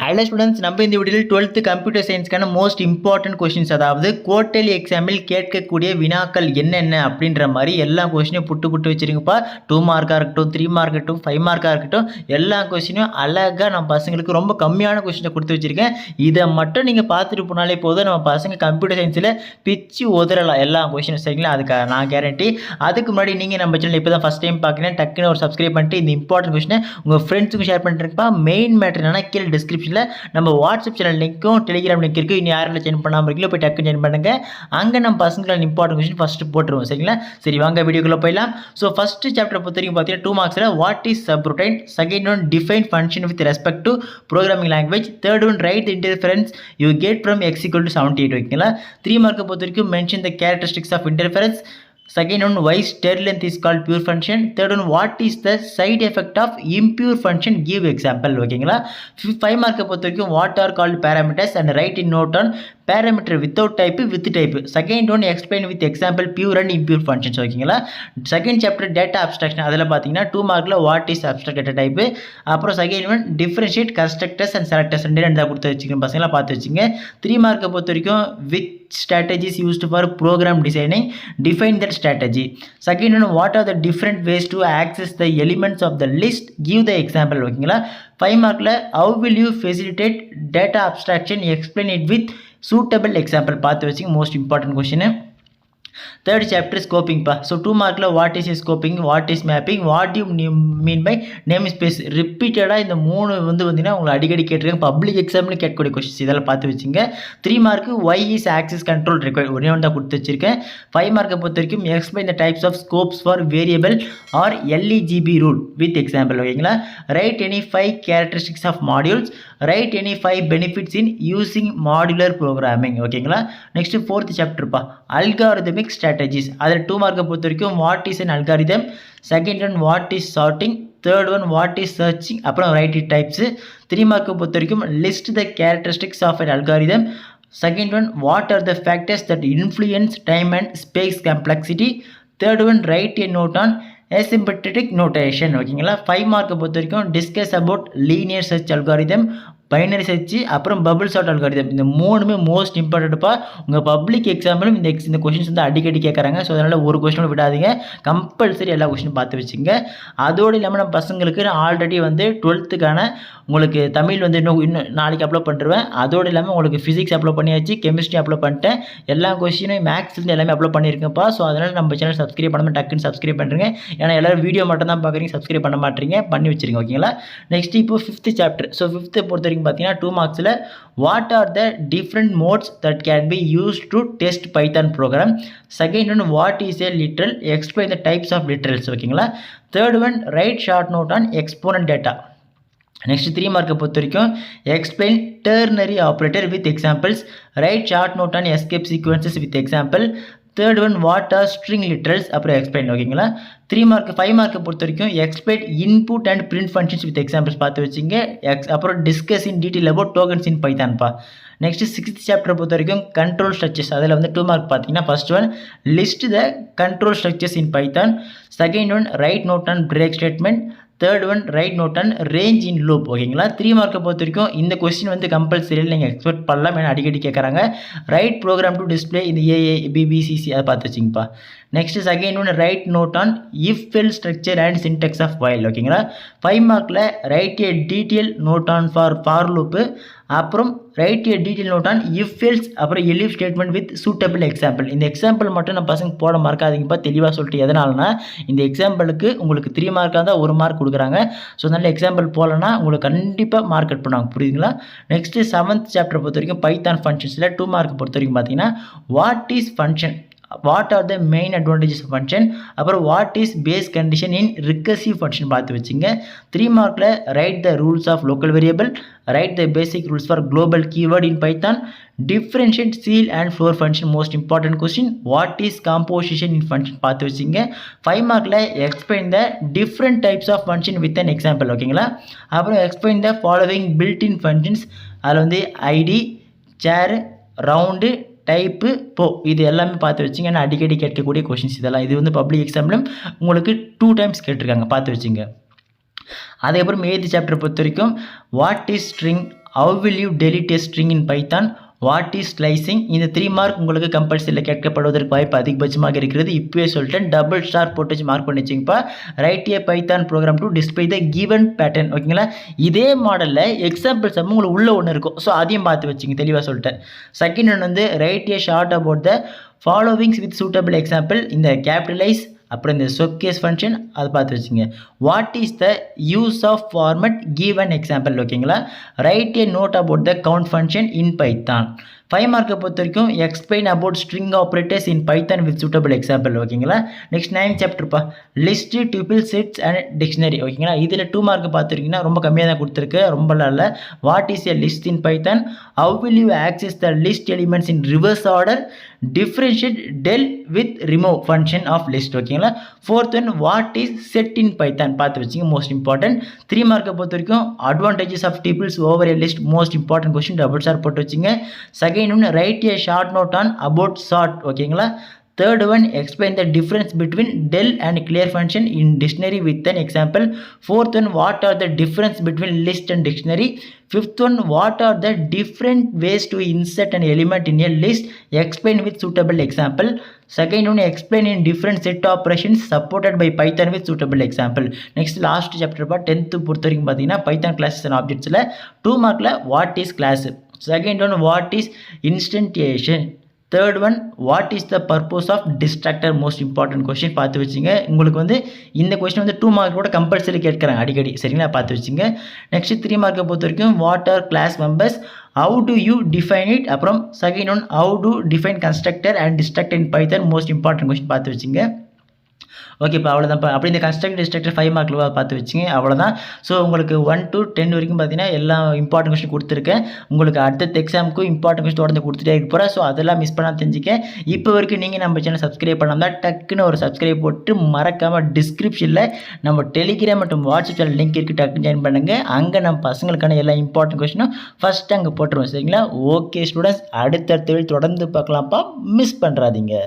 Hello students, நம்ம இந்த வீடியோவில் 12th கம்ப்யூட்டர் சயின்ஸ்க்கான மோஸ்ட் இம்பார்ட்டன்ட் கொஸ்டின்ஸ், அதாவது குவார்டர்லி எக்ஸாமில் கேட்கக்கூடிய வினாக்கள் என்னென்ன அப்படின்ற மாதிரி எல்லா கொஸ்டினையும் புட்டு வச்சுருங்கப்பா. 2 மார்க்காக இருக்கட்டும், 3 மார்க் இருக்கட்டும், 5 மார்க்காக இருக்கட்டும், எல்லா கொஸ்டினையும் அழகாக நம்ம பசங்களுக்கு ரொம்ப கம்மியான கொஸ்டினை கொடுத்து வச்சுருக்கேன். இதை மட்டும் நீங்கள் பார்த்துட்டு போனாலே போதும், நம்ம பசங்க கம்ப்யூட்டர் சயின்ஸில் பிச்சு உதறலாம் எல்லா கொஸ்டினும். சரிங்களா? அதுக்கு நான் கேரண்டி. அதுக்கு முன்னாடி நீங்கள் நம்ம சேனல் இப்போ தான் ஃபஸ்ட் டைம் பார்க்குறேன், டக்குன்னு ஒரு சப்ஸ்கிரைப் பண்ணிட்டு இந்த இம்பார்ட்டன்ட் கொஸ்டினை உங்கள் ஃப்ரெண்ட்ஸுக்கும் ஷேர் பண்ணிட்டுருப்பா. மெயின் மேட்டர் என்னன்னா கீழே டிஸ்கிரிப்ஷன் நம்ம வாட்ஸ்அப் சேனல் லிங்க்கும் டெலிகிராம் லிங்க் இருக்குது. இன்னும் யாரெல்லாம் ஜாயின் பண்ணாமல் இருக்கீங்களோ போய் டக்கு ஜாயின் பண்ணுங்க. அங்கே நம்ம பசங்களை இம்பார்ட்டன்ட் கொஸ்டின் ஃபஸ்ட்டு போட்டுருவோம். சரிங்களா? சரி, வாங்க வீடியோக்குள்ளே போயிடலாம். ஸோ ஃபஸ்ட்டு சாப்டர் பொறுத்த வரைக்கும் பார்த்தீங்கன்னா 2 மார்க்ஸில் what is subroutine, second one define function with respect to programming language, third one write interference you get from x = 78. ஓகேங்களா? 3 மார்க்கை பொறுத்த வரைக்கும் mention the characteristics of interference, second one why stir length is called pure function, third one what is the side effect of impure function, give example. ஓகேங்களா? 5 மார்க்கை பொறுத்த வரைக்கும் what are called parameters and write in note on parameter without type with type. Second one explain with example pure and impure functions. ஓகேங்களா? Second chapter data abstraction, அதில் பார்த்தீங்கன்னா 2 மார்க்கில் what is abstract data type, அப்புறம் second one differentiate constructors and selectors, ரெண்டு கொடுத்து வச்சுக்கோங்க பசங்களாம் பார்த்து வச்சுங்க. 3 மார்க்கை பொறுத்த வரைக்கும் which strategies used for program designing, define that strategy. Second one, what are the different ways to access the elements of the list, give the example. ஓகேங்களா? 5 மார்க்கில் how will you facilitate data abstraction, explain it with suitable example. பார்த்து வச்சுங்க, most important question. Third chapter scoping பா. So 2 மார்க்கில் what is scoping, what is mapping, what you mean by name space, ரிப்பீட்டடாக இந்த 3 பார்த்தீங்கன்னா உங்களுக்கு அடிக்கடி கேட்டிருக்காங்க, பப்ளிக் எக்ஸாமில் கேட்கக்கூடிய கொஸ்டின்ஸ், இதெல்லாம் பார்த்து வச்சுங்க. 3 mark why is access control required, ஒரே ஒன்று தான் கொடுத்து வச்சிருக்கேன். 5 மார்க்கை பொறுத்த வரைக்கும் explain the types of scopes for variable or LEGB rule with example. ஓகேங்களா? Write any 5 characteristics of modules, write any 5 benefits in using modular programming. ஓகேங்களா? நெக்ஸ்ட் 4th சாப்டர்ப்பா, அல்காரிதமிக் ஸ்ட்ராட்டஜிஸ். அதில் 2 மார்க்கை பொறுத்த வரைக்கும் what is an algorithm, second one what is sorting, third one what is searching, அப்புறம் write it types. 3 மார்க்கை பொறுத்த வரைக்கும் list the characteristics of an algorithm, second one what are the factors that influence time and space complexity, third one write a note on asymptotic notation. ஓகேங்களா? 5 மார்க்கை பொறுத்த வரைக்கும் discuss about linear search algorithm, binary search, அப்புறம் bubble sort algorithm. இந்த 3மே most இம்பார்ட்டன்ட்ப்பா. உங்கள் public எக்ஸாம்பிளும் இந்த questions வந்து அடிக்கடி கேட்குறாங்க. ஸோ அதனால் ஒரு கொஸ்டினும் விடாதீங்க, கம்பல்சரி எல்லா கொஸ்டினும் பார்த்து வச்சுங்க. அதோடு இல்லாமல் நம்ம பசங்களுக்கு நான் ஆல்ரெடி வந்து 12த்துக்கான உங்களுக்கு தமிழ் வந்து இன்னும் நாளைக்கு அப்லோட் பண்ணிடுவேன். அதோடு இல்லாமல் உங்களுக்கு ஃபிசிக்ஸ் அப்லோட் பண்ணியாச்சு, கெமிஸ்ட்ரி அப்லோட் பண்ணிட்டேன், எல்லா கொஸ்டினும் மேக்ஸ்லேருந்து எல்லாமே அப்லோட் பண்ணியிருக்கேன்ப்பா. ஸோ அதனால் நம்ம சேனல் சப்ஸ்கிரைப் பண்ணாமல் டக்குன்னு சப்ஸ்கிரைப் பண்ணுறேங்க. ஏன்னா எல்லோரும் வீடியோ மட்டும் தான் பார்க்குறீங்க, சப்ஸ்கிரைப் பண்ண மாட்டீங்க, பண்ணி வச்சுருங்க. ஓகேங்களா? நெக்ஸ்ட் இப்போ 5th சாப்டர். ஸோ 5th பொறுத்த வரைக்கும் பார்த்தீங்கன்னா 2 மார்க்ஸில் what are the different modes that can be use to test Python program, second one what is a literal, explain the types of literals. ஓகேங்களா? Third one write short note on exponent data. Next 3 மார்க்கை பொறுத்த வரைக்கும் explain ternary operator with examples, write short note on escape sequences with example, third one what are string literals, அப்புறம் explain. ஓகேங்களா? 5 மார்க்கை பொறுத்த வரைக்கும் explain input and print functions with examples பார்த்து வச்சுங்க. அப்புறம் discuss in detail about tokens in பைத்தான்ப்பா. Next 6th chapter பொறுத்த வரைக்கும் கண்ட்ரோல் ஸ்ட்ரக்சர்ஸ். அதில் வந்து 2 மார்க் பார்த்தீங்கன்னா first one list the control structures in Python, second one write note on break statement, third one write note on range in loop. ஓகேங்களா? 3 மார்க்கை பொறுத்த வரைக்கும் இந்த கொஸ்டின் வந்து கம்பல்சரியில் நீங்கள் எக்ஸ்பெக்ட் பண்ணலாம், ஏன்னா அடிக்கடி கேட்குறாங்க. ரைட் ப்ரோக்ராம் டு டிஸ்பிளே இந்த AABBCC அதை பார்த்து வச்சுங்கப்பா. Next second one write note on if else structure and syntax of while. ஓகேங்களா? 5 மார்க்கில் write a detail note on for loop, அப்புறம் write a detail note on if else, அப்புறம் elif statement with suitable example. இந்த example மட்டும் நம்ம பசங்க போட மறக்காதீங்கப்பா, தெளிவாக சொல்லிட்டு. எதனாலனா இந்த எக்ஸாம்பிளுக்கு உங்களுக்கு 3 மார்க்காக தான் 1 மார்க் கொடுக்குறாங்க. ஸோ அதனால் எக்ஸாம்பிள் போகலன்னா உங்களுக்கு கண்டிப்பாக மார்க் கட் பண்ணுவாங்க. புரியுதுங்களா? நெக்ஸ்ட் 7th சாப்டர் பொறுத்த வரைக்கும் பைத்தான் ஃபங்க்ஷன்ஸில் 2 மார்க் பொறுத்த வரைக்கும் பார்த்தீங்கன்னா what is function, what are the main advantages of function, அப்புறம் what is base condition in recursive function பார்த்து வச்சுங்க. 3 மார்க்கில் write the rules of local variable, write the basic rules for global keyword in Python, differentiate ceil and floor function, most important question. What is composition in function பார்த்து வச்சுங்க. 5 மார்க்கில் explain the different types of function with an example. ஓகேங்களா? அப்புறம் explain the following built in functions. அதில் வந்து ID, சேர், round, type, போ, இது எல்லாமே பார்த்து வச்சுங்க. ஏன்னா அடிக்கடி கேட்கக்கூடிய கொஷின்ஸ் இதெல்லாம். இது வந்து பப்ளிக் எக்ஸாம்பிளும் உங்களுக்கு 2 டைம்ஸ் கேட்டிருக்காங்க, பார்த்து வச்சுங்க. அதுக்கப்புறம் 8th சாப்டர் பொறுத்த வரைக்கும் what is string, how will you delete a string in Python, what is slicing. இந்த 3 மார்க் உங்களுக்கு கம்பல்சரியில் கேட்கப்படுவதற்கு வாய்ப்பு அதிகபட்சமாக இருக்கிறது. இப்போவே சொல்லிட்டேன், டபுள் ஸ்டார் போட்டு வச்சு மார்க் பண்ணி வச்சுங்கப்பா. Write a Python program to display the given pattern. ஓகேங்களா, இதே மாடலில் எக்ஸாம்பிள் சம் உங்களுக்கு உள்ள ஒன்று இருக்கும். ஸோ அதையும் பார்த்து வச்சுங்க, தெளிவாக சொல்லிட்டேன். செகண்ட் ஒன்று வந்து write a short about the followings with suitable example. இந்த கேபிட்டலைஸ் அப்புறம் இந்த ஷோகேஸ் ஃபங்க்ஷன் அதை பார்த்து வச்சுங்க. What is the use of format given example. ஓகேங்களா, write a note about the count function in Python. 5 மார்க்கை பொறுத்த வரைக்கும் explain about string operators in Python with suitable example. ஓகேங்களா, நெக்ஸ்ட் 9th சாப்டர்ப்பா, list tuple sets and dictionary. ஓகேங்களா, இதில் 2 mark பார்த்துருக்கீங்கன்னா ரொம்ப கம்மியாக தான் கொடுத்துருக்கு, ரொம்பலாம் இல்லை. What is a list in Python, how will you access the list elements in reverse order, differentiate del with remove function of list. ஓகேங்களா, 4th one what is set in Python பார்த்து வச்சுங்க, most important. 3 மார்க்கை பொறுத்த வரைக்கும் advantages of tables over a list, most important question, double star போட்டு வச்சுங்க. Second one write a short note on about chart. ஓகேங்களா, third one explain the difference between del and clear function in dictionary with an example. Fourth one what are the difference between list and dictionary. Fifth one what are the different ways to insert an element in a list, explain with suitable example. Second one explain in different set operations supported by Python with suitable example. Next last chapter பா 10th பொறுத்த வரைக்கும் பார்த்தீங்கன்னா Python classes and objectsல 2 மார்க்கில் what is class. Second one what is instantiation. Third one what is the purpose of destructor, most important question பார்த்து வச்சுங்க. உங்களுக்கு வந்து இந்த கொஸ்டின் வந்து 2 மார்க் கூட கம்பல்சரி கேட்குறாங்க அடிக்கடி, சரிங்களா, பார்த்து வச்சுங்க. நெக்ஸ்ட் 3 மார்க்கை பொறுத்த வரைக்கும் what are class members, how do you define it, அப்புறம் second one how to define constructor and destructor in Python, most important question பார்த்து வச்சுங்க. ஓகேப்பா, அவ்வளோதான்ப்பா. அப்படி இந்த கன்ஸ்ட்ரக்ட் டிஸ்ட்ரக்டர் 5 மார்க்கில் பார்த்து வச்சுங்க, அவ்வளோதான். ஸோ உங்களுக்கு 1 to 10 வரைக்கும் பார்த்தீங்கன்னா எல்லா இம்பார்ட்டன்ட் கொஸ்டின் கொடுத்துருக்கேன். உங்களுக்கு அடுத்த எக்ஸாமுக்கும் இம்பார்ட்டன்ட் கொஸ்டின் தொடர்ந்து கொடுத்துட்டே இருக்க போகிறேன். ஸோ அதெல்லாம் மிஸ் பண்ணால் தெரிஞ்சுக்க. இப்போ வரைக்கும் நீங்கள் நம்ம சேனல் சப்ஸ்கிரைப் பண்ணாமல் டக்குன்னு ஒரு சப்ஸ்கிரைப் போட்டு மறக்காமல் டிஸ்கிரிப்ஷனில் நம்ம டெலிகிராம் மற்றும் வாட்ஸ்அப் சேனல் லிங்க் இருக்குது, டக்குன்னு ஜாயின் பண்ணுங்கள். அங்கே நம்ம பசங்களுக்கான எல்லா இம்பார்ட்டன்ட் கொஸ்டினும் ஃபஸ்ட்டு அங்கே போட்டுருவோம், சரிங்களா. ஓகே ஸ்டூடெண்ட்ஸ், அடுத்த தொடர்ந்து பார்க்கலாம்ப்பா, மிஸ் பண்ணுறாதீங்க.